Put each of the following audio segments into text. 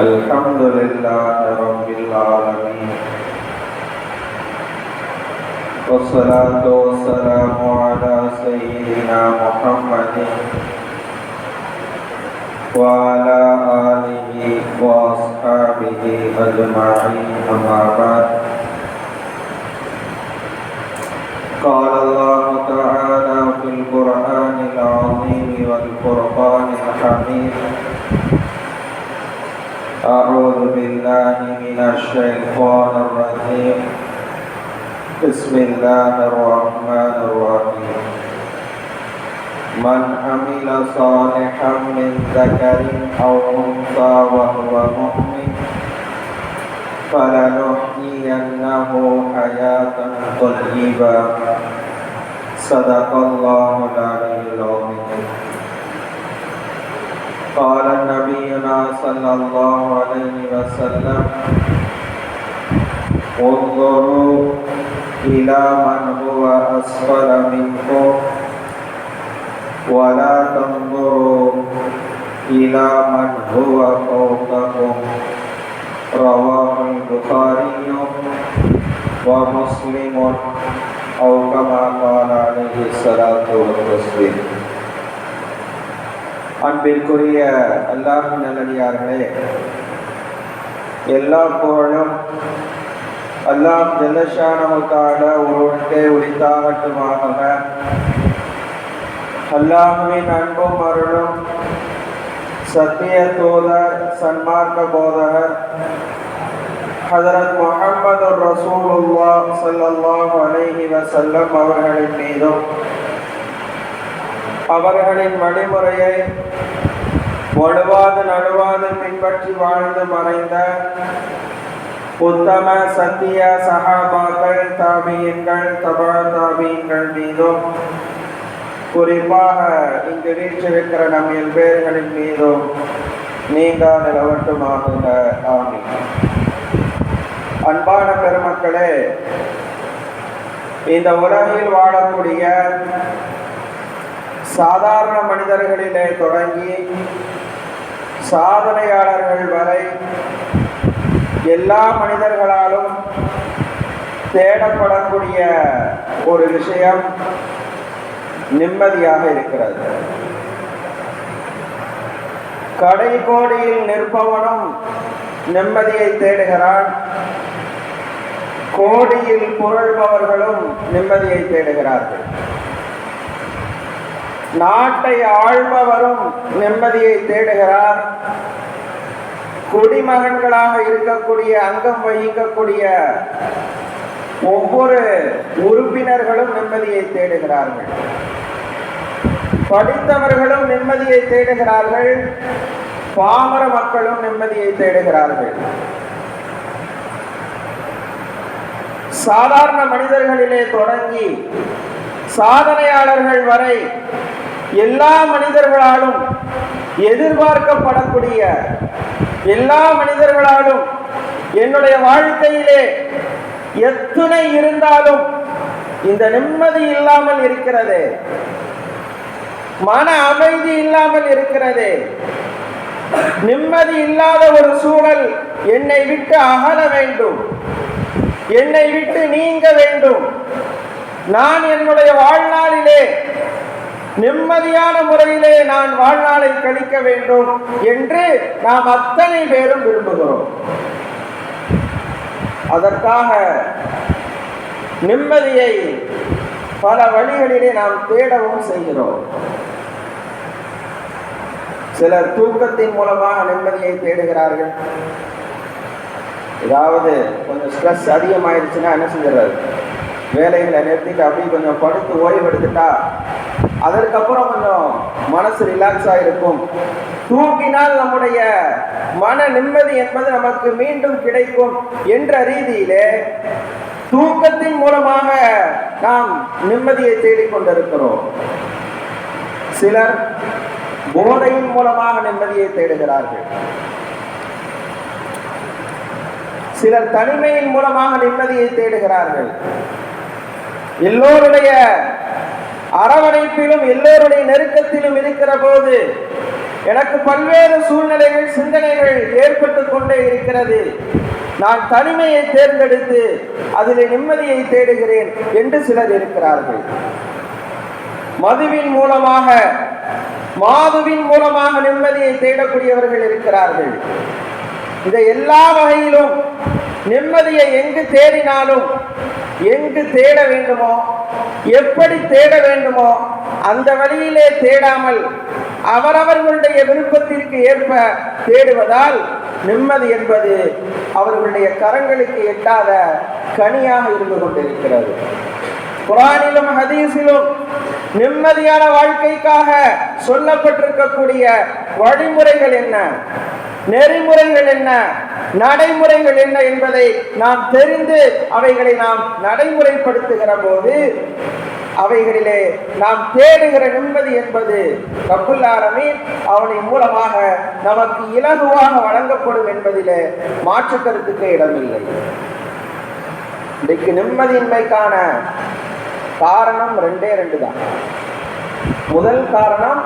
الحمد لله رب العالمين، والصلاة والسلام على سيدنا محمد وعلى آله وأصحابه أجمعين، أما بعد. قال الله تعالى في القرآن العظيم والفرقان الحميد: أعوذ بالله من الشيطان الرجيم، بسم الله الرحمن الرحيم. من عمل صالحا من ذكر أو أنثى وهو مؤمن فلنحيينه حياة طيبة. صدق الله العلي العظيم. قال نبينا صلى الله عليه وسلم: انظروا إلى من هو أسفل منكم ولا تنظروا إلى من هو فوقكم. رواه البخاري ومسلم أو كما قال عليه الصلاة والتسليم. அன்பிற்குரிய அல்லாஹ்வின் நல்லடியார்களே, எல்லா புகழும் அல்லாஹ் ஜல்லஷானஹு தஆலா ஒருவனுக்கே உரித்தாகட்டுமாக. அல்லாஹ்வின் அன்பும் அருளும் சத்திய தூதர் சன்மார்க்க போதகர் ஹஜ்ரத் முஹம்மது ரசூலுல்லாஹ் ஸல்லல்லாஹு அலைஹி வஸல்லம் அவர்களின் மீதும் அவர்களின் வழிமுறையை ஒழுவாது நழுவாது பின்பற்றி வாழ்ந்து மறைந்த உத்தம சத்திய சஹாபாக்கள், தாபியீன்கள், தபா தாபியீன்கள் மீதும், குறிப்பாக இங்கு வீற்றிருக்கிற நம் பேர்களின் மீதும் நீங்க நிலவட்டுமாக. ஆமீன். அன்பான பெருமக்களே, இந்த உலகில் வாழக்கூடிய சாதாரண மனிதர்களிலே தொடங்கி சாதனையாளர்கள் வரை எல்லா மனிதர்களாலும் தேடப்படக்கூடிய ஒரு விஷயம் நிம்மதியாக இருக்கிறது. கடைகோடியில் நிற்பவனும் நிம்மதியை தேடுகிறான், கோடியில் புரள்பவர்களும் நிம்மதியை தேடுகிறார்கள். நாட்டை ஆள்பவரும் நிம்மதியை தேடுகிறார், குடிமகன்களாக இருக்கக்கூடிய அங்கம் வகிக்கக்கூடிய ஒவ்வொரு உறுப்பினர்களும் நிம்மதியை தேடுகிறார்கள். படித்தவர்களும் நிம்மதியை தேடுகிறார்கள், பாமர மக்களும் நிம்மதியை தேடுகிறார்கள். சாதாரண மனிதர்களிலே தொடங்கி சாதனையாளர்கள் வரை எல்லா மனிதர்களாலும் எதிர்பார்க்கப்படக்கூடிய, எல்லா மனிதர்களாலும் என்னுடைய வாழ்க்கையிலே எத்தனை இருந்தாலும் இந்த நிம்மதி இல்லாமல் இருக்கிறது, மன அமைதி இல்லாமல் இருக்கிறது, நிம்மதி இல்லாத ஒரு சூழல் என்னை விட்டு அகல வேண்டும், என்னை விட்டு நீங்க வேண்டும், நான் என்னுடைய வாழ்நாளிலே நிம்மதியான முறையிலே நான் வாழ்நாளை கழிக்க வேண்டும் என்று நாம் அத்தனை பேரும் விரும்புகிறோம். அதற்காக நிம்மதியை பல வழிகளிலே நாம் தேடவும் செய்கிறோம். சிலர் தூக்கத்தின் மூலமாக நிம்மதியை தேடுகிறார்கள். ஏதாவது கொஞ்சம் ஸ்ட்ரெஸ் அதிகமாயிருச்சுன்னா என்ன செஞ்சிடறாரு, வேலைகளை நிறுத்திட்டு அப்படி கொஞ்சம் படுத்து ஓய்வெடுத்துட்டா அதற்கப்புறம் கொஞ்சம் மனசு ரிலாக்ஸாக இருக்கும். தூங்கினால் நம்முடைய மன நிம்மதி என்பது நமக்கு மீண்டும் கிடைக்கும் என்ற ரீதியிலே தூக்கத்தின் மூலமாக நாம் நிம்மதியை தேடிக்கொண்டிருக்கிறோம். சிலர் போதையின் மூலமாக நிம்மதியை தேடுகிறார்கள், சிலர் தனிமையின் மூலமாக நிம்மதியை தேடுகிறார்கள். எல்லோருடைய அரவணைப்பிலும் எல்லோருடைய நெருக்கத்திலும் இருக்கிற போது எனக்கு பல்வேறு சூழ்நிலைகள், சிந்தனைகள் ஏற்பட்டு கொண்டே இருக்கிறது. நான் தனிமையை தேர்ந்தெடுத்து அதில் நிம்மதியை தேடுகிறேன் என்று சிலர் இருக்கிறார்கள். மதுவின் மூலமாக, மாதுவின் மூலமாக நிம்மதியை தேடக்கூடியவர்கள் இருக்கிறார்கள். இந்த எல்லா வகையிலும் நிம்மதியை எங்கு தேடினாலும், எங்கு தேட வேண்டுமோ, எப்படி தேட வேண்டுமோ அந்த வழியிலே தேடாமல் அவரவர்களுடைய விருப்பத்திற்கு ஏற்ப தேடுவதால் நிம்மதி என்பது அவர்களுடைய கரங்களுக்கு எட்டாத கனியாக இருந்து கொண்டிருக்கிறது. குர்ஆனிலும் ஹதீஸிலும் நிம்மதியான வாழ்க்கைக்காக சொல்லப்பட்டிருக்கக்கூடிய வழிமுறைகள் என்ன, நெறிமுறைகள் என்ன, நடைமுறைகள் என்ன என்பதை நாம் தெரிந்து அவைகளை நாம் நடைமுறைப்படுத்துகிற போது அவைகளிலே நாம் தேடுகிற நிம்மதி என்பது ரப்புல் ஆலமீன் அவனின் மூலமாக நமக்கு இலகுவாக வழங்கப்படும் என்பதிலே மாற்று கருத்துக்கு இடமில்லை. இன்றைக்கு நிம்மதியின்மைக்கான காரணம் ரெண்டு தான். முதல் காரணம்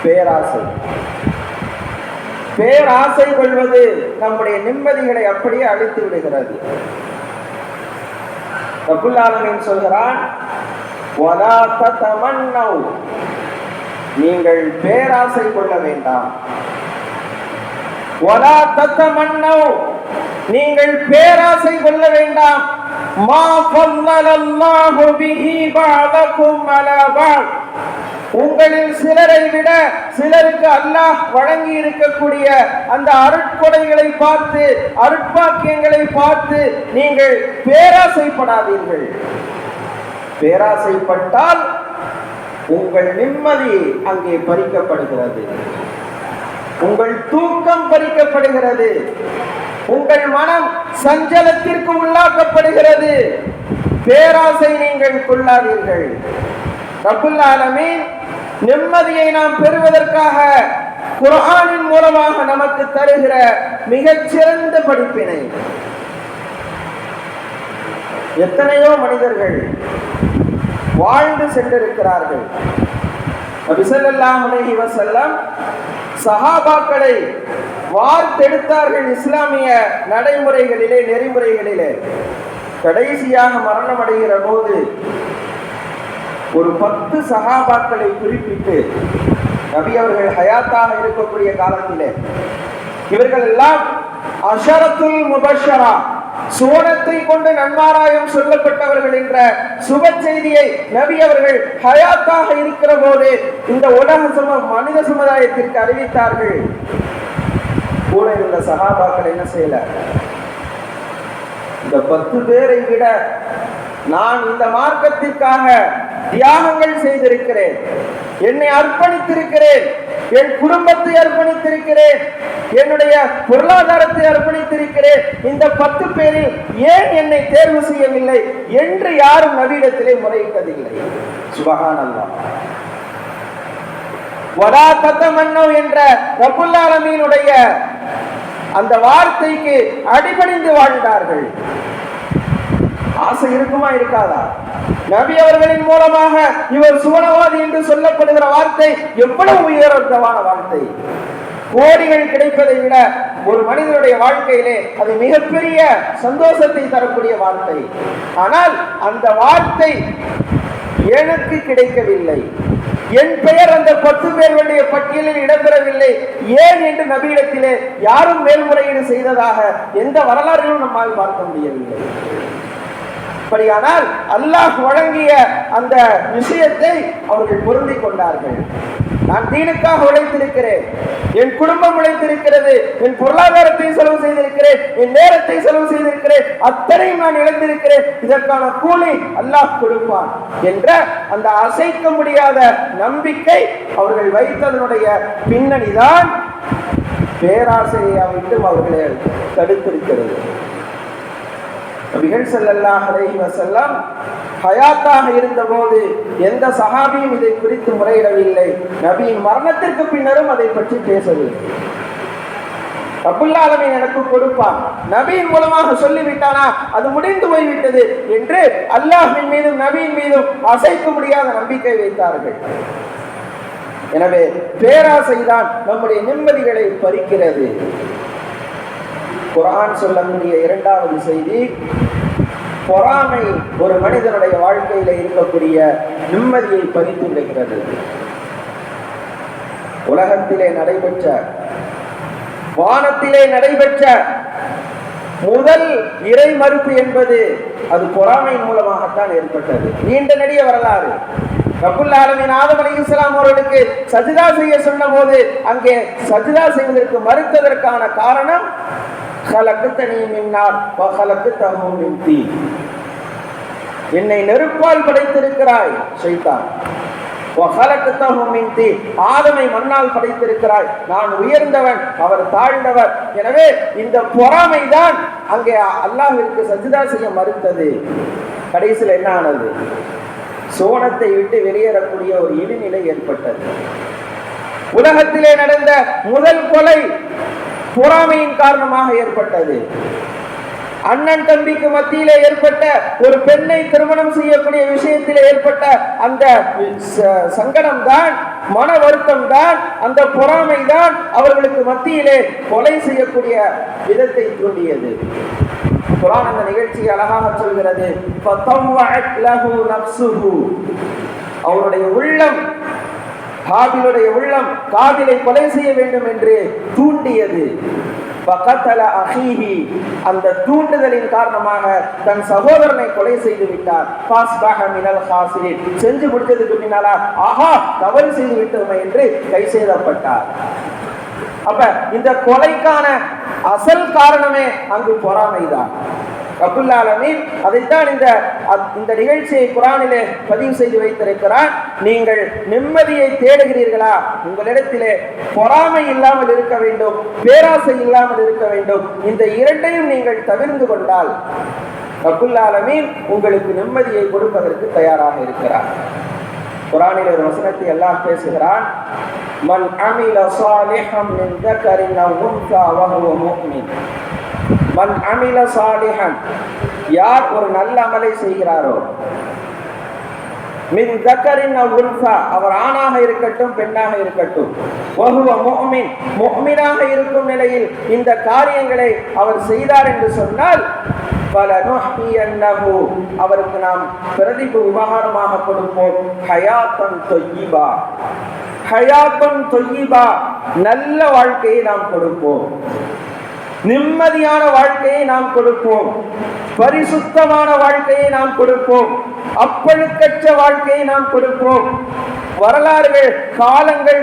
பேராசை. பேராசை கொள்வது நம்முடைய நிம்மதிகளை அப்படியே அழித்து விடுகிறது. ரப்புல் ஆலமீன் சொல்கிறான், வலா ததமன்னௌ, நீங்கள் பேராசை கொள்ள வேண்டாம். வலா ததமன்னௌ, நீங்கள் பேராசை கொள்ள வேண்டாம். மா ஃபல்லலல்லாஹு பிஹி பஅதகும் அலா பஅத், உங்களில் சிலரை விட சிலருக்கு அல்லாஹ் வழங்கி இருக்கக்கூடிய அந்த அருட்கொடைகளை பார்த்து, அருட்பாக்கியங்களை பார்த்து நீங்கள் பேராசைப்படாதீர்கள். பேராசைப்பட்டால் உங்கள் நிம்மதி அங்கே பறிக்கப்படுகிறது, உங்கள் தூக்கம் பறிக்கப்படுகிறது, உங்கள் மனம் சஞ்சலத்திற்கு உள்ளாக்கப்படுகிறது. பேராசை நீங்கள் கொள்ளாதீர்கள். ரப்புல் ஆலமீன் நிம்மதியை நாம் பெறுவதற்காக குர்ஆனின் மூலமாக நமக்கு தருகிற மிகச்சிறந்த படிப்பினை. எத்தனையோ மனிதர்கள் வாழ்ந்து சென்றிருக்கிறார்கள். நபி ஸல்லல்லாஹு அலைஹி வஸல்லம் சஹாபாக்களை வார்த்தெடுத்தார்கள் இஸ்லாமிய நடைமுறைகளிலே, நெறிமுறைகளிலே. கடைசியாக மரணம் அடைகிற போது ஒரு 10 சஹாபாக்களை குறிப்பிட்டு நபி அவர்கள் ஹயாத்தாக இருக்கக்கூடிய காலத்திலே இவர்கள் எல்லாம் அஷரத்துல் முபஷரா, சுவனத்தை கொண்டு நன்மாராயம் சொல்லப்பட்டவர்கள் என்ற சுப செய்தியை நபி அவர்கள் ஹயாத்தாக இருக்கிற போது இந்த உலக மனித சமுதாயத்திற்கு அறிவித்தார்கள். கூட இருந்த சஹாபாக்கள் என்ன செய்யல? இந்த 10 பேரை விட நான் இந்த மார்க்கத்திற்காக தியாகங்கள் செய்திருக்கிறேன், என்னை அர்ப்பணித்திருக்கிறேன், என் குடும்பத்தை அர்ப்பணித்திருக்கிறேன், என்னுடைய பொருளாதாரத்தை அர்ப்பணித்திருக்கிறேன், இந்த 10 பேரில் ஏன் என்னை தேர்வு செய்யவில்லை என்று யாரும் நபியிடத்திலே முறையிட்டதில்லை. சுப்ஹானல்லாஹ். வலா ததமன்னௌ என்ற ரப்புல் ஆலமீனுடைய அந்த வார்த்தைக்கு அடிபணிந்து வாழ்ந்தார்கள். ஆசை இருக்குமா இருக்காதா? நபி அவர்களின் மூலமாக இவர் சுவனவாதி என்று சொல்லப்படுகிற வார்த்தை எவ்வளவு உயர்ந்தமான வார்த்தை! கோடிகள் கிடைப்பதை விட ஒரு மனிதனுடைய வாழ்க்கையிலே அது மிகப்பெரிய சந்தோஷத்தை தரக்கூடிய வார்த்தை. ஆனால் அந்த வார்த்தை எனக்கு கிடைக்கவில்லை, என் பெயர் அந்த 10 பேர்களுடைய பட்டியலில் இடம்பெறவில்லை, ஏன் என்று நபியிடத்திலே யாரும் மேல்முறையீடு செய்ததாக எந்த வரலாறுகளும் நம்மால் பார்க்க முடியவில்லை. அப்படியானால் அல்லாஹ் வழங்கிய அந்த விஷயத்தை அவர்கள் பொருந்திக் கொண்டார்கள். நான் தீனுக்காக உழைத்திருக்கிறேன், என் குடும்பம் உழைத்திருக்கிறது, என் பொருளாதாரத்தை செலவு செய்திருக்கிறேன், என் நேரத்தை செலவு செய்திருக்கிறேன், அத்தனையும் நான் இழந்திருக்கிறேன், இதற்கான கூலி அல்லாஹ் கொடுப்பான் என்ற அந்த அசைக்க முடியாத நம்பிக்கை அவர்கள் வைத்ததனுடைய பின்னணிதான் பேராசையை விட்டு அவர்களை தடுத்திருக்கிறது. நபிகள் ஸல்லல்லாஹு அலைஹி வஸல்லம் ஹயாத்தாக இருந்தபோது எந்த சஹாபியும் இதை குறித்து முறையிடவில்லை. நபியின் மரணத்திற்கு பின்னரும் அதை பற்றி பேசவில்லை. ரப்புல் ஆலமீன் எனக்கு கொடுப்பான், நபியின் மூலமாக சொல்லிவிட்டானா அது முடிந்து போய்விட்டது என்று அல்லாஹ்வின் மீதும் நபியின் மீதும் அசைக்க முடியாத நம்பிக்கை வைத்தார்கள். எனவே பேராசைதான் நம்முடைய நிம்மதிகளை பறிக்கிறது. குர்ஆன் சொல்லக்கூடிய இரண்டாவது செய்தி, பொறாமை ஒரு மனிதனுடைய வாழ்க்கையில இருக்கக்கூடிய நிம்மதியை பறித்து விடுகிறது. உலகத்திலே நடைபெற்ற, வானத்திலே நடைபெற்ற முதல் இறை மறுப்பு என்பது அது பொறாமையின் மூலமாகத்தான் ஏற்பட்டது. நீண்ட நெடிய வரலாறு. ரப்புல் ஆலமீன் ஆதம் அலைஹிஸ்ஸலாம் அவர்களுக்கு சஜ்தா செய்ய சொன்ன போது அங்கே சஜ்தா செய்வதற்கு மறுத்ததற்கான காரணம், خلقتني من نار وخلقته من طين, என்னை நெருப்பால் படைத்திருக்கிறாய் ஷைத்தான், وخلقته من طين, ஆதமை மண்ணால் படைத்திருக்கிறாய், நான் உயர்ந்தவன் அவர் தாழ்ந்தவர். எனவே இந்த பொறாமை தான் அங்கே அல்லாஹ்விற்கு சஜ்தா செய்ய மறுத்தது. கடைசியில் என்ன ஆனது? சோனத்தை விட்டு வெளியேறக்கூடிய ஒரு இழிநிலை ஏற்பட்டது. உலகத்திலே நடந்த முதல் கொலை பொறாமையின் காரணமாக ஏற்பட்டது. அண்ணன் தம்பிக்கு மத்தியிலே ஏற்பட்ட ஒரு பெண்ணை திருமணம் செய்யக்கூடிய விஷயத்திலே ஏற்பட்ட அந்த சங்கடம் தான், மன வருத்தம் தான், அந்த பொறாமை தான் அவர்களுக்கு மத்தியிலே கொலை செய்யக்கூடிய விதத்தை தூண்டியது. குர்ஆன் அந்த நிகழ்ச்சியை அழகாக சொல்கிறது, அவருடைய உள்ளம், ஹாபிலுடைய உள்ளம் காபிலை கொலை செய்ய வேண்டும் என்று தூண்டியது. அந்த தூண்டுதலின் காரணமாக தன் சகோதரனை கொலை செய்து விட்டார். செஞ்சு முடித்ததுக்கு பின்னால ஆஹா தவறு செய்து விட்டோமே என்று கை செய்யப்பட்டார். அப்ப இந்த கொலைக்கான அசல் காரணமே அங்கு பொறாமைதான். ரப்புல் ஆலமீன் அதைத்தான் இந்த நிகழ்ச்சியை குர்ஆனிலே பதிவு செய்து வைத்திருக்கிறார். நீங்கள் நிம்மதியை தேடுகிறீர்களா? உங்களிடத்திலே பொறாமை இல்லாமல் இருக்க வேண்டும், பேராசை இல்லாமல் இருக்க வேண்டும். இந்த இரண்டையும் நீங்கள் தவிர்த்து கொண்டால் ரப்புல் ஆலமீன் உங்களுக்கு நிம்மதியை கொடுப்பதற்கு தயாராக இருக்கிறார். குர்ஆனிலே ஒரு வசனத்தை அல்லாஹ் பேசுகிறான், மன் அமில சாலிஹன் மின் தக்கரின் அவ் உன்ஸா வஹுவ முஃமின். மன் அமில சாலிஹன், யார் ஒரு நல்ல அமலை செய்கிறாரோ, மின் தக்கரின் அவ் உன்ஸா, அவர் ஆணாக இருக்கட்டும் பெண்ணாக இருக்கட்டும், வஹுவ முஃமின், முஃமினாக இருக்கும் நிலையில் இந்த காரியங்களை அவர் செய்தார் என்று சொன்னால், ஃபலனுஹ்யியன்னஹு, அவருக்கு நாம் பிரதிபு உபகாரமாக கொடுப்போம், ஹயாத்தன் தொய்யிபா, ஹயாத்தன் தொய்யிபா, நல்ல வாழ்க்கையை நாம் கொடுப்போம், நிம்மதியான வாழ்க்கையை நாம் கொடுப்போம், பரிசுத்தமான வாழ்க்கையை நாம் கொடுப்போம், அப்பழுக்கற்ற வாழ்க்கையை நாம் கொடுப்போம். வரலாறுகள், காலங்கள்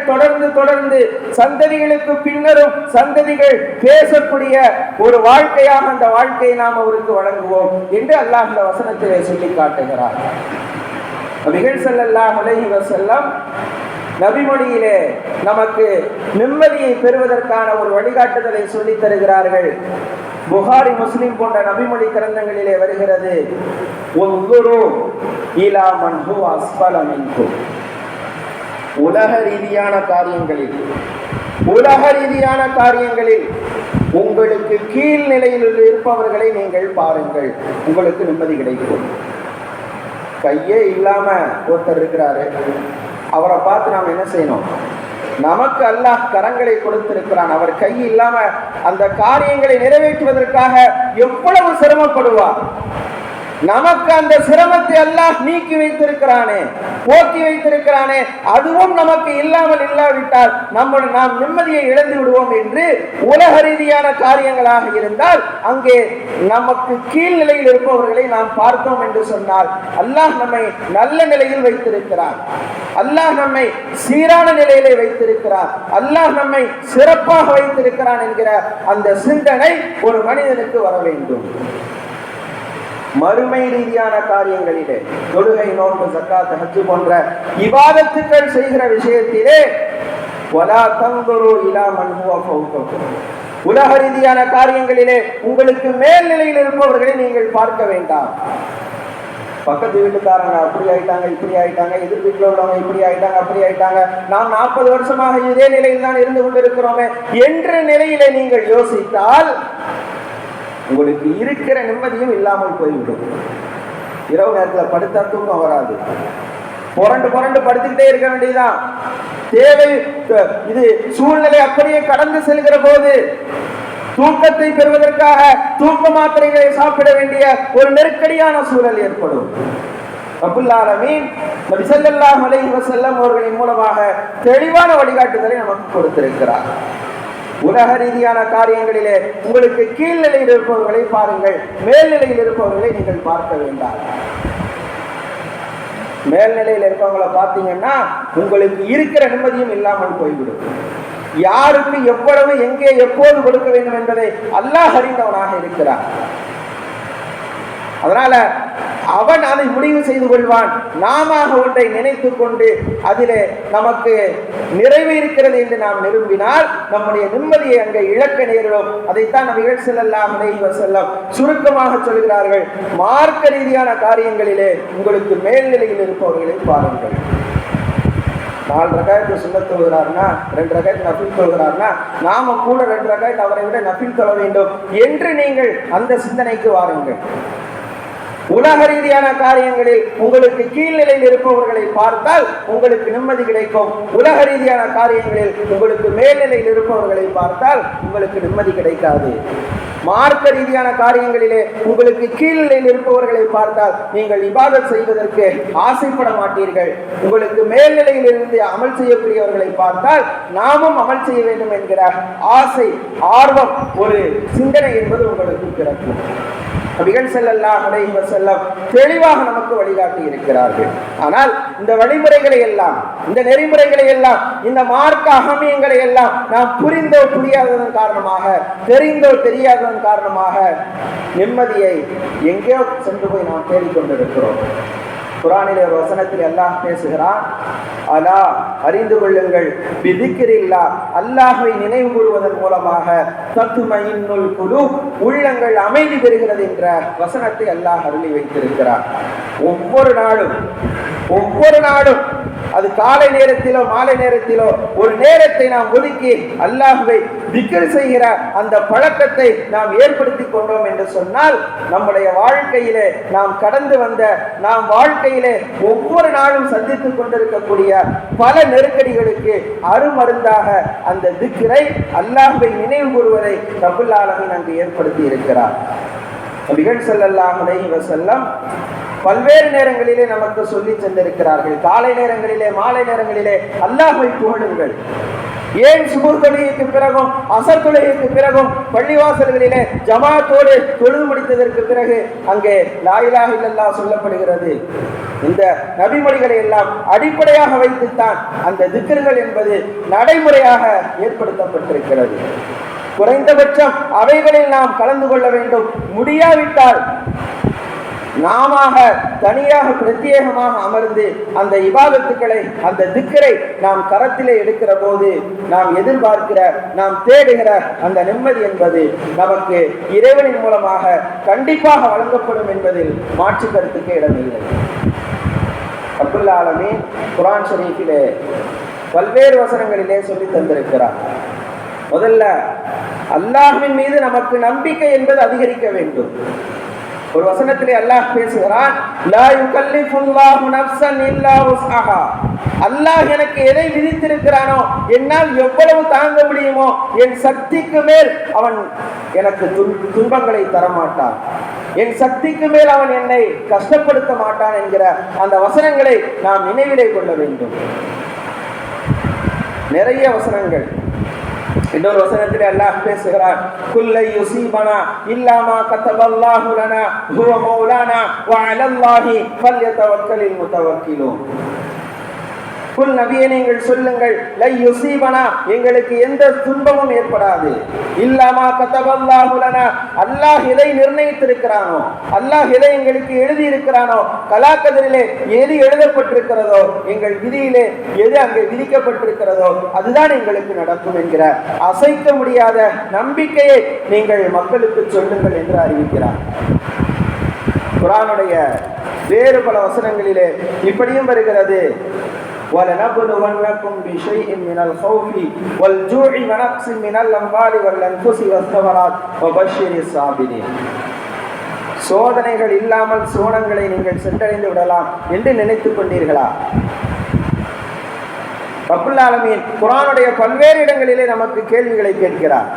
தொடர்ந்து சந்ததிகளுக்கு பின்னரும் சந்ததிகள் பேசக்கூடிய ஒரு வாழ்க்கையாக அந்த வாழ்க்கையை நாம் அவருக்கு வழங்குவோம் என்று அல்லாஹ் இந்த வசனத்திலே சொல்லி காட்டுகிறார். நபிகள் ஸல்லல்லாஹு அலைஹி வஸல்லம் நபிமொழியிலே நமக்கு நிம்மதியை பெறுவதற்கான ஒரு வழிகாட்டுதலை சொல்லித் தருகிறார்கள். புகாரி, முஸ்லிம் போன்ற நபிமொழி கிரந்தங்களிலே வருகிறது, உன்துரு இலா மன் ஹுவ அஸ்ஃபல மின்கும். உலக ரீதியான காரியங்களில் உங்களுக்கு கீழ் நிலையில் இருப்பவர்களை நீங்கள் பாருங்கள், உங்களுக்கு நிம்மதி கிடைக்கும். கையே இல்லாம ஒருத்தர் இருக்கிறாரு, அவரை பார்த்து நாம் என்ன செய்யணும்? நமக்கு அல்லாஹ் கரங்களை கொடுத்திருக்கிறான், அவர் கை இல்லாம அந்த காரியங்களை நிறைவேற்றுவதற்காக எவ்வளவு சிரமப்படுவார். நமக்கு அந்த சிரமத்தை அல்லாஹ் நீக்கி வைத்திருக்கிறானே, போக்கி வைத்திருக்கிறானே, அதுவும் நமக்கு இல்லாமல் இல்லாவிட்டால் நாம் நிம்மதியை இழந்து விடுவோம் என்று உலக ரீதியான காரியங்களாக இருந்தால் அங்கே நமக்கு கீழ் நிலையில் இருப்பவர்களை நாம் பார்த்தோம் என்று சொன்னால் அல்லாஹ் நம்மை நல்ல நிலையில் வைத்திருக்கிறார், அல்லாஹ் நம்மை சீரான நிலையிலே வைத்திருக்கிறார், அல்லாஹ் நம்மை சிறப்பாக வைத்திருக்கிறான் என்கிற அந்த சிந்தனை ஒரு மனிதனுக்கு வர வேண்டும். மறுமை ரீதியான காரியங்களிலே, தொழுகை, நோன்பு, ஜக்காத், ஹஜ் போன்ற இபாதத்துக்கள் செய்கிற விஷயத்திலே வலா தன்துரு இலா மன் ஹுவ ஃபௌகக்கும், உலக ரீதியான காரியங்களிலே உங்களுக்கு மேல் நிலையில் இருப்பவர்களை நீங்கள் பார்க்க வேண்டாம். பக்கத்து வீட்டுக்காரங்க அப்படி ஆயிட்டாங்க, இப்படி ஆயிட்டாங்க, எதிர் வீட்டில் உள்ளவங்க இப்படி ஆயிட்டாங்க, அப்படி ஆயிட்டாங்க, நாம் 40 வருஷமாக இதே நிலையில் தான் இருந்து கொண்டிருக்கிறோமே என்ற நிலையிலே நீங்கள் யோசித்தால் உங்களுக்கு இருக்கிற நிம்மதியும் இல்லாமல் போய்விடும். இரவு நேரத்தில் படுத்தா தூக்கம் வராது, புரண்டு படுத்துக்கிட்டே இருக்க வேண்டியதுதான். தேவை இது சூழ்நிலை அப்படியே கடந்து செல்கிற போது தூக்கத்தை பெறுவதற்காக தூக்க மாத்திரைகளை சாப்பிட வேண்டிய ஒரு நெருக்கடியான சூழல் ஏற்படும். ரப்புல் ஆலமீன் நபி ஸல்லல்லாஹு அலைஹி வஸல்லம் அவர்களின் மூலமாக தெளிவான வழிகாட்டுதலை நமக்கு கொடுத்திருக்கிறார். உலக ரீதியான காரியங்களிலே உங்களுக்கு கீழ்நிலையில் இருப்பவர்களை பாருங்கள், மேல்நிலையில் இருப்பவர்களை நீங்கள் பார்க்க வேண்டாம். மேல்நிலையில் இருப்பவங்களை பார்த்தீங்கன்னா உங்களுக்கு இருக்கிற நிம்மதியும் இல்லாமல் போய்விடும். யாருக்கு எவ்வளவு எங்கே எப்போது கொடுக்க வேண்டும் என்பதை அல்லாஹ் அறிந்தவனாக இருக்கிறார். அதனால அவன் அதை முடிவு செய்து கொள்வான். நாம ஒன்றை நினைத்து கொண்டு அதிலே நமக்கு நிறைவு இருக்கிறது என்று நாம் நிரம்பினால் நம்முடைய நிம்மதியை அங்கே இழக்க நேரிடும். அதைத்தான் நபிகள் ஸல்லல்லாஹு அலைஹி வஸல்லம் சுருக்கமாக சொல்கிறார்கள், மார்க்க ரீதியான காரியங்களிலே உங்களுக்கு மேல்நிலையில் இருப்பவர்களை பாருங்கள். 4 ரகாயத்து சுன்னத் தொழுகிறார்னா 2 ரகாயத்து நஃபில் தொழுகிறார்னா நாம கூட 2 ரகாயத்து அவரை விட நஃபில் தொழ வேண்டும் என்று நீங்கள் அந்த சிந்தனைக்கு வாருங்கள். உலக ரீதியான காரியங்களில் உங்களுக்கு கீழ்நிலையில் இருப்பவர்களை பார்த்தால் உங்களுக்கு நிம்மதி கிடைக்கும். உலக ரீதியான காரியங்களில் உங்களுக்கு மேல்நிலையில் இருப்பவர்களை பார்த்தால் உங்களுக்கு நிம்மதி கிடைக்காது. மார்க்க ரீதியான காரியங்களிலே உங்களுக்கு கீழ்நிலையில் இருப்பவர்களை பார்த்தால் நீங்கள் இபாதத் செய்வதற்கு ஆசைப்பட மாட்டீர்கள். உங்களுக்கு மேல்நிலையில் இருந்து அமல் செய்யக்கூடியவர்களை பார்த்தால் நாமும் அமல் செய்ய வேண்டும் என்கிற ஆசை, ஆர்வம், ஒரு சிந்தனை என்பது உங்களுக்கு பிறக்கும். நபிகள் ஸல்லல்லாஹு அலைஹி வஸல்லம் தெளிவாக நமக்கு வழிகாட்டி இருக்கிறார்கள். ஆனால் இந்த வழிமுறைகளை எல்லாம், இந்த நெறிமுறைகளை எல்லாம், இந்த மார்க்க அகமியங்களை எல்லாம் நாம் புரிந்தோ புரியாததன் காரணமாக, தெரிந்தோ தெரியாததன் காரணமாக நிம்மதியை எங்கேயோ சென்று போய் நாம் தேடிக்கொண்டிருக்கிறோம். குர்ஆனிலே ஒரு வசனத்தில் அல்லாஹ் பேசுகிறான், அலா அறிந்து கொள்ளுங்கள், பிதிக்ரில்லாஹ் அல்லாஹ்வை நினைவு கூறுவதன் மூலமாக தத்மையின்னுல் குலூப் உள்ளங்கள் அமைதி பெறுகிறது என்ற வசனத்தை அல்லாஹ் அருளி வைத்திருக்கிறார். ஒவ்வொரு நாடும் அது காலை நேரத்திலோ மாலை நேரத்திலோ ஒரு நேரத்தை நாம் ஒதுக்கி அல்லாஹ்வை திக்ர் செய்கிற அந்த பழக்கத்தை நாம் ஏற்படுத்தி கொண்டோம் என்று சொன்னால் நம்முடைய வாழ்க்கையிலே நாம் கடந்து வந்த வாழ்க்கையிலே ஒவ்வொரு நாளும் சந்தித்துக் கொண்டிருக்கக்கூடிய பல நெருக்கடிகளுக்கு அருமருந்தாக அந்த திக்ரை, அல்லாஹ்வை நினைவு கூறுவதை ரப்புல் ஆலமீன் அங்கு ஏற்படுத்தி இருக்கிறார். நபிகள் ஸல்லல்லாஹு அலைஹி வஸல்லம் பல்வேறு நேரங்களிலே நமக்கு சொல்லி சென்றிருக்கிறார்கள். காலை நேரங்களிலே மாலை நேரங்களிலே அல்லாஹ்வை புகழுங்கள். ஏன் சுபஹ் தொழுகைக்கு பிறகும் அஸர் தொழுகைக்கு பிறகும் பள்ளிவாசல்களிலே ஜமாத்தோடு தொழுது முடித்ததற்கு பிறகு அங்கே லா இலாஹ இல்லல்லாஹ் சொல்லப்படுகிறது? இந்த நபிமொழிகளை எல்லாம் அடிப்படையாக வைத்துத்தான் அந்த திக்ர்கள் என்பது நடைமுறையாக ஏற்படுத்தப்பட்டிருக்கிறது. குறைந்தபட்சம் அவைகளில் நாம் கலந்து கொள்ள வேண்டும். முடியாவிட்டால் நாம தனியாக பிரத்யேகமாக அமர்ந்து அந்த இபாதத்துக்களை, அந்த திக்ரை நாம் கரத்திலே எடுக்கிற போது நாம் எதிர்பார்க்கிற, நாம் தேடுகிற அந்த நிம்மதி என்பது நமக்கு இறைவனின் மூலமாக கண்டிப்பாக வழங்கப்படும் என்பதில் மாற்று கருத்துக்கு இடமில்லை. ரப்புல் ஆலமீன் குர்ஆன் ஷரீஃபிலே பல்வேறு வசனங்களிலே சொல்லி தந்திருக்கிறார். முதல்ல அல்லாஹ்வின் மீது நமக்கு நம்பிக்கை என்பது அதிகரிக்க வேண்டும். ஒரு வசனத்திலே அல்லாஹ் பேசுகிறான், லா யுகல்லிஃபுல்லாஹு நஃப்ஸன் இல்லா உஸ்அஹா. அல்லாஹ் எனக்கு எதை விதித்திருக்கிறானோ, என்னால் எவ்வளவு தாங்க முடியுமோ, என் சக்திக்கு மேல் அவன் எனக்கு துன்பங்களை தரமாட்டான், என் சக்திக்கு மேல் அவன் என்னை கஷ்டப்படுத்த மாட்டான் என்கிற அந்த வசனங்களை நாம் நினைவிலே கொள்ள வேண்டும். நிறைய வசனங்கள். இன்னொரு வசனத்திலே அல்லாஹ் பேசுகிறார், குல்லை யுஸீபனா இல்லாமா கதபல்லாஹு லனா ஹுவ மௌலானா வ அலல்லாஹி ஃபல்யதவக்கலில் முதவக்கிலூன். குல் நபியே நீங்கள் சொல்லுங்கள், லை யுஸீபனா எங்களுக்கு எந்த துன்பமும் ஏற்படாது, இல்லாமா கதபல்லாஹு லனா அல்லாஹ் எதை நிர்ணயித்திருக்கிறானோ, அல்லாஹ் எதை எங்களுக்கு எழுதி இருக்கிறானோ, கலாக்கதிரிலே எது எழுதப்பட்டிருக்கிறதோ, எங்கள் விதியிலே எது அங்கே விதிக்கப்பட்டிருக்கிறதோ அதுதான் எங்களுக்கு நடக்கும் என்கிற அசைக்க முடியாத நம்பிக்கையை நீங்கள் மக்களுக்கு சொல்லுங்கள் என்று அறிவிக்கிறார். குர்ஆனுடைய வேறு பல வசனங்களிலே இப்படியும் வருகிறது, وَلَنَبْلُوَنَّكُمْ بِشَيْءٍ مِنَ الْخَوْفِ وَالْجُوعِ وَنَقْصٍ مِنَ الْأَمْوَالِ وَالْأَنْفُسِ وَالثَّمَرَاتِ وَبَشِّرِ الصَّابِرِينَ. சோதனைகள் இல்லாமல் சோனங்களை நீங்கள் சென்றடைந்து விடலாம் என்று நினைத்துக் கொண்டீர்களா? ரப்புல் ஆலமீன் குர்ஆனுடைய பல்வேறு இடங்களிலே நமக்கு கேள்விகளை கேட்கிறார்.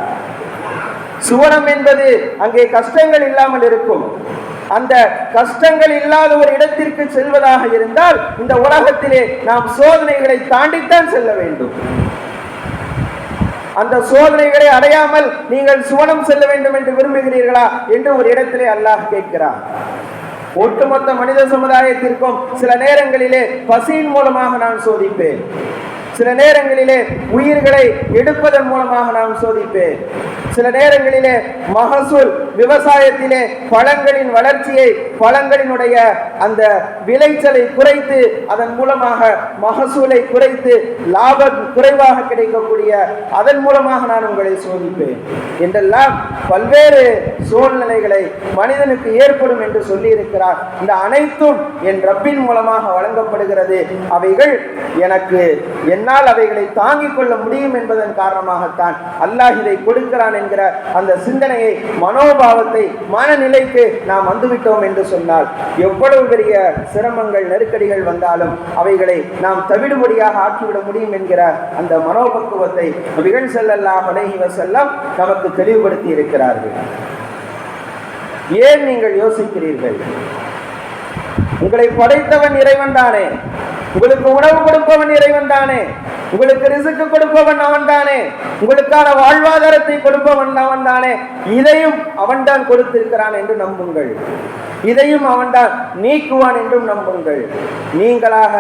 சுவனம் என்பது அங்கே கஷ்டங்கள் இல்லாமல் இருக்கும். அந்த கஷ்டங்கள் இல்லாத ஒரு இடத்திற்கு செல்வதாக இருந்தால் இந்த உலகத்திலே நாம் சோதனைகளை தாண்டித்தான் செல்ல வேண்டும். அந்த சோதனைகளை அடையாமல் நீங்கள் சுவனம் செல்ல வேண்டும் என்று விரும்புகிறீர்களா என்று ஒரு இடத்திலே அல்லாஹ் கேட்கிறார். ஒட்டுமொத்த மனித சமுதாயத்திற்கும் சில நேரங்களிலே பசியின் மூலமாக நான் சோதிப்பேன், சில நேரங்களிலே உயிர்களை எடுப்பதன் மூலமாக நான் சோதிப்பேன், சில நேரங்களிலே மகசூல் விவசாயத்திலே பழங்களின் வளர்ச்சியை, பழங்களினுடைய அந்த விளைச்சலை குறைத்து அதன் மூலமாக மகசூலை குறைத்து லாபம் குறைவாக கிடைக்கக்கூடிய அதன் மூலமாக நான் உங்களை சோதிப்பேன் என்றெல்லாம் பல்வேறு சூழ்நிலைகளை மனிதனுக்கு ஏற்படும் என்று சொல்லி இருக்கிறார். இந்த அனைத்தும் என் ரப்பின் மூலமாக வழங்கப்படுகிறது. அவைகள் எனக்கு என்னால் அவைகளை தாங்கிக் கொள்ள முடியும் என்பதன் காரணமாகத்தான் அல்லாஹ் இதை கொடுக்கிறான் என்கிற அந்த சிந்தனையை, மனோபாவத்தை, மனநிலைக்கு நாம் வந்துவிட்டோம் என்று சொன்னால் எவ்வளவு பெரிய சிரமங்கள் நெருக்கடிகள் வந்தாலும் அவைகளை நாம் தவிடுபடியாக ஆக்கிவிட முடியும் என்கிற அந்த மனோபக்குவத்தை நபிகள் ஸல்லல்லாஹு அலைஹி வஸல்லம் நமக்கு தெளிவுபடுத்தி இருக்கிறார்கள். ஏன் நீங்கள் யோசிக்கிறீர்கள்? உங்களை படைத்தவன் இறைவன் தானே, உங்களுக்கு உணவு கொடுப்பவன் இறைவன் தானே, உங்களுக்கு ரிசுக்கு கொடுப்பவன் அவன் தானே, உங்களுக்கான வாழ்வாதாரத்தை கொடுப்பவன் அவன் தானே. இதையும் அவன்தான் கொடுத்திருக்கிறான் என்று நம்புங்கள், இதையும் அவன்தான் நீக்குவான் என்றும் நம்புங்கள். நீங்களாக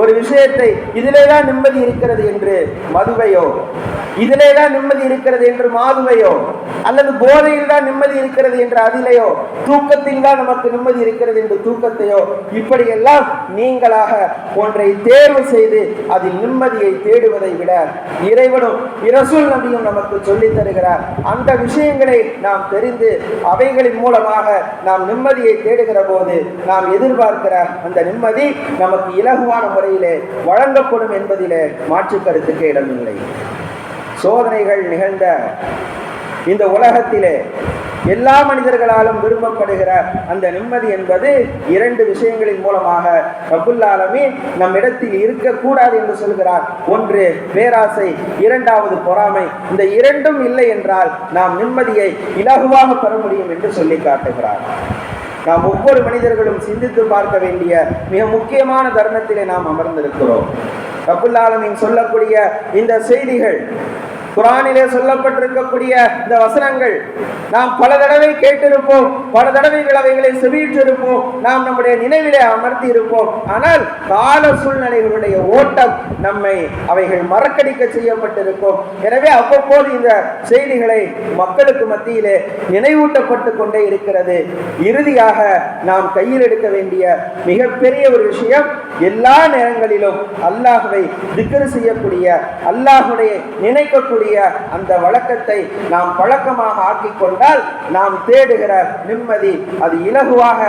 ஒரு விஷயத்தை இதிலேதான் நிம்மதி இருக்கிறது என்று மதுவையோ, இதிலேதான் நிம்மதி இருக்கிறது என்று மாதுவையோ, அல்லது போதையில் தான் நிம்மதி இருக்கிறது என்று அதிலையோ, தூக்கத்தில் தான் நமக்கு நிம்மதி இருக்கிறது என்று தூக்கத்தையோ, இப்படியெல்லாம் நீங்களாக ஒன்றை தேர்வு செய்து அதில் நிம்மதியை தேடுவதை விட இறைவனும் இரசூல் நபியும் நமக்கு சொல்லித் தருகிறார். அந்த விஷயங்களை நாம் தெரிந்து அவைகளின் மூலமாக நாம் நிம்மதியை தேடுகிற போது நாம் எதிர்பார்க்கிற அந்த நிம்மதி நமக்கு இலகுவான முறையிலே வழங்கப்படும் என்பதிலே மாற்று கருத்துக்கு இடமில்லை. சோதனைகள் நிகழ்ந்த இந்த உலகத்திலே எல்லா மனிதர்களாலும் விரும்பப்படுகிற அந்த நிம்மதி என்பது இரண்டு விஷயங்களின் மூலமாக ரப்புல் ஆலமீன் நம்மிடத்தில் இருக்கக்கூடாது என்று சொல்கிறார். ஒன்று பேராசை, இரண்டாவது பொறாமை. இந்த இரண்டும் இல்லை என்றால் நாம் நிம்மதியை இலகுவாக பெற முடியும் என்று சொல்லி காட்டுகிறார். நாம் ஒவ்வொரு மனிதர்களும் சிந்தித்து பார்க்க வேண்டிய மிக முக்கியமான தருணத்திலே நாம் அமர்ந்திருக்கிறோம். ரப்புல் ஆலமீன் சொல்லக்கூடிய இந்த செய்திகள், குர்ஆனிலே சொல்லப்பட்டிருக்கக்கூடிய இந்த வசனங்கள் நாம் பல தடவை கேட்டிருப்போம், பல தடவைகள் அவைகளை செவியிட்டிருப்போம், நாம் நம்முடைய நினைவிலே அமர்த்தி இருப்போம். ஆனால் கால சூழ்நிலைகளுடைய ஓட்டம் நம்மை அவைகள் மறக்கடிக்க செய்யப்பட்டிருக்கும். எனவே அவ்வப்போது இந்த செய்திகளை மக்களுக்கு மத்தியிலே நினைவூட்டப்பட்டு கொண்டே இருக்கிறது. இறுதியாக நாம் கையில் எடுக்க வேண்டிய மிகப்பெரிய ஒரு விஷயம், எல்லா நேரங்களிலும் அல்லாஹ்வை திக்ர் செய்யக்கூடிய, அல்லாஹ்வுடைய நினைக்கக்கூடிய அந்த வழக்கத்தை நாம் பழக்கமாக ஆக்கிக் கொண்டால் நாம் தேடுகிற நிம்மதி அது இலகுவாக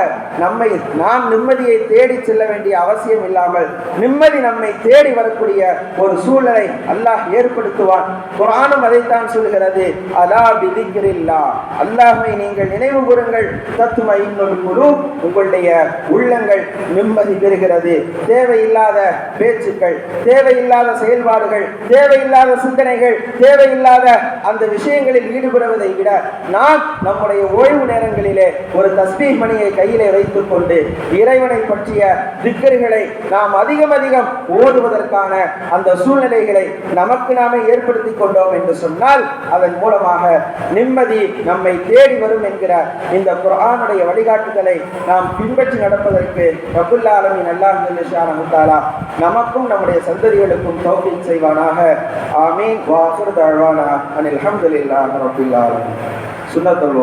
நாம் நிம்மதியை தேடி செல்ல வேண்டிய அவசியம் இல்லாமல் நிம்மதி நம்மை தேடி வரக்கூடிய ஒரு சூழலை அல்லாஹ் ஏற்படுத்துவான். குர்ஆனும் அதைத்தான் சொல்கிறது. அலா பிதிக்ரில்லாஹ், அல்லாஹ்வை நீங்கள் நினைவு கூறுங்கள், தத்மையின்னுல் குலூப், உங்களுடைய உள்ளங்கள் நிம்மதி பெறுகிறது. தேவையில்லாத பேச்சுக்கள், தேவையில்லாத செயல்பாடுகள், தேவையில்லாத சிந்தனைகள், தேவையில்லாத அந்த விஷயங்களில் ஈடுபடுவதை விட நாம் நம்முடைய ஓய்வு நேரங்களிலே ஒரு தஸ்பீஹ் மணியை கையிலே வைத்துக் கொண்டு இறைவனை பற்றிய திக்ர்களை நாம் அதிகம் ஓதுவதற்கான அந்த சூழ்நிலைகளை நமக்கு நாமே ஏற்படுத்தி கொண்டோம் என்று சொன்னால் அதன் மூலமாக நிம்மதி நம்மை தேடி வரும் என்கிற இந்த குர்ஆனுடைய வழிகாட்டுதலை நாம் பின்பற்றி நடப்பதற்கு ரப்புல் ஆலமீன் அல்லாஹ் ஜல்ல ஷானஹு தஆலா நமக்கும் நம்முடைய சந்ததிகளுக்கும் தௌஃபீக் செய்வானாக. ஆமீன். வ ஆகிரு தஅவானா அனில் ஹம்துலில்லாஹி ரப்பில் ஆலமீன். சுன்னத்துல்